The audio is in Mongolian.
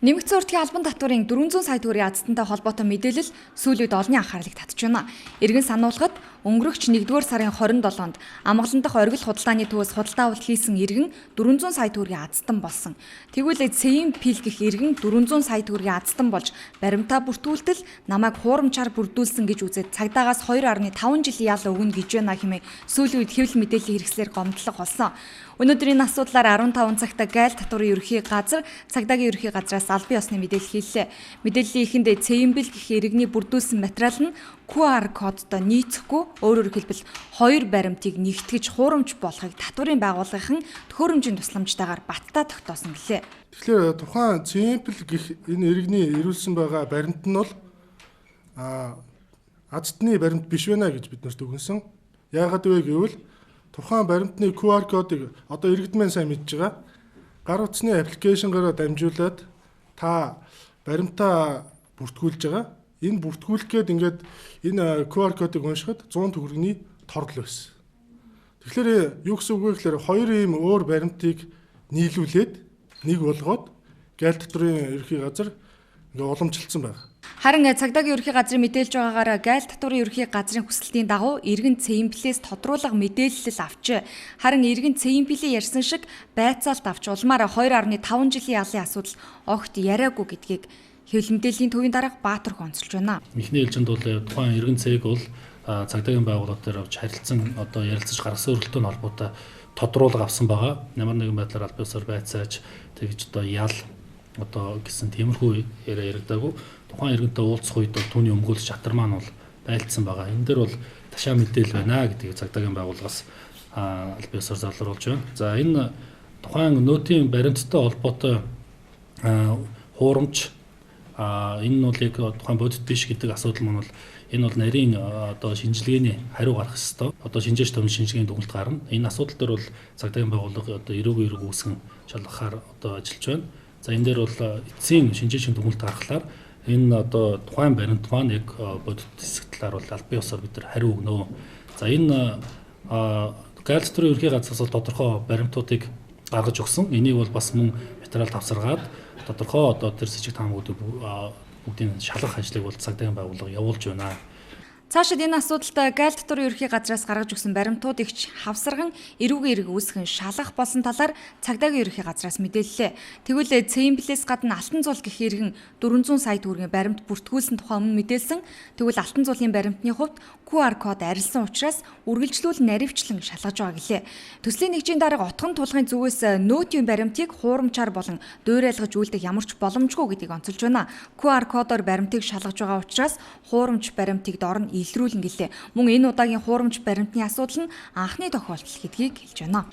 Нэмэгдсэн уртгийн албан татварын 400 сая төгрөгийн азтантай холбоотой мэдээлэл сүүлийн үед олонний анхаарлыг татж байна. Иргэн сануулгад өнгөрөгч 1-р сарын 27-нд амгалан дахь оргил худалдааны төвөөс худалдаа авалт хийсэн иргэн 400 сая төгрөгийн азтан болсон. Тэгвэл ЦИМ пил гэх иргэн 400 сая төгрөгийн азтан болж баримтаа бүртгүүлтэл намайг хуурамчаар бүрдүүлсэн гэж үзээд цагдаагаас 2.5 жилийн ял өгнө гэж байна хэмээн сүүлийн үед хэвлэл мэдээллийн хэрэгслэр гомдлого болсон. Өнөөдөр энэ асуудлаар 15 цагт гайл татварын ерөнхий газар цагдаагийн ерөнхий газраас албан ёсны мэдээлэл хийлээ. Мэдээллийн эхэнд ЦИМ-бил гэх иргэний бүрдүүлсэн материал нь QR кодтой нийцэхгүй, өөрөөр хэлбэл хоёр баримтыг нэгтгэж хуурамч болохыг татварын байгууллагын төхөөрөмжийн тусламжтайгаар баттаа тогтоосон гэлээ. Тэгэхээр тухайн ЦИМ-бил гэх энэ иргэний ирүүлсэн байгаа баримт нь бол азтны баримт биш байна гэж бид нарт өгсөн. Яагаад вэ гэвэл тухайн баримтны QR кодыг одоо иргэдмэн сайн мэдж байгаа. Гар утасны аппликейшнгаараа дамжуулаад та баримтаа бүртгүүлж байгаа. Энэ бүртгүүлэх гээд ингээд энэ QR кодыг уншихад 100 төгрөгийн торгол байсан. Тэгэхээр юу гэсэн үг вэ гэхээр хоёр ийм өөр баримтыг нийлүүлээд нэг болгоод гайл татварын ерөнхий газар ингээд уламжилсан байна. Харин цагдаагийн ерөнхий газрын мэдээлж байгаагаар гайл татварын ерөнхий газрын хүсэлтийн дагуу иргэн ЦИМ-плээс тодруулга мэдээлэл авч харин иргэн ЦИМ-плийн ярьсан шиг байцаалт авч улмаар 2.5 жилийн ялын асуудал огт яриаггүй гэдгийг хэвлэл мэдээллийн төвийн дарга Баатар гонцолж байна. Эхний ээлжинд бол тухайн иргэн цэг бол цагдаагийн байгууллага дээр авч харилцан одоо ярилцаж гаргасан өрөлтөнд холбоотой тодруулга авсан байгаа. Ямар нэгэн байдлаар аль биесээр байцааж тэгж одоо ял одоо гэсэн тиймэрхүү яриа яригдаагүй. Тухайн иргэнтэй уулзах үед түүний өмгөөлөх шатар маань бол байлцсан байгаа. Энэ дээр бол ташаа мэдээлэл байна гэдгийг цагдаагийн байгууллагаас аль биесээр залруулж байна. За энэ тухайн нөөтийн баримттай холбоотой хуурамч энэ нь бол яг тухайн бодит биш гэдэг асуудал маань бол энэ бол нарийн одоо шинжилгээний хариу гарах ёстой. Одоо шинжээч төвийн шинжилгээний дүгнэлт гарна. Энэ асуудал дээр бол цагдаагийн байгууллага одоо эрүүг үүсгэн шалгахаар одоо ажиллаж байна. За энэ дээр бол эцсийн шинжээчийн дүгнэлт гаргахлаар энэ одоо тухайн баримт маань яг бодит хэсэг талаар бол албан ёсоор бид нар хариу өгнө. За энэ гайл татварын ерөнхий газраас бол тодорхой баримтуудыг гаргаж өгсөн. Энийг бол бас мөн материал тавсаргаад тодорхой одоо тэр сэжиг таамагуудыг бүгдийн шалгах ажлыг бол цагдаагийн байгууллага явуулж байна. Цаашид энэ асуудалд гайл татварын ерөнхий газраас гаргаж өгсөн баримтуудыг ч хавсарган эрүүгийн эрг үүсгэн шалгах болсон талаар цагдаагийн ерөнхий газраас мэдээллээ. Тэгвэл ЦИМ-плээс гадна алтан зул гэх иргэн 400 сая төгрөгийн баримт бүртгүүлсэн тухай өмнө мэдээлсэн. Тэгвэл алтан зулын баримтны хувьд QR код арилсан учраас үргэлжлүүл наривчлан шалгаж байгаа гэлээ. Төслийн нэгжийн дарга утган тулгын зүгээс нөөтийн баримтыг хуурамчаар болон дуурайлгаж үлдэх ямар ч боломжгүй гэдгийг онцолж байна. QR кодоор баримтыг шалгаж байгаа учраас хуурамч баримтыг дор нь илрүүлнэ гэлээ. Мөн энэ удаагийн хуурамч баримтны асуудал нь анхны тохиолдол гэдгийг хэлж байна.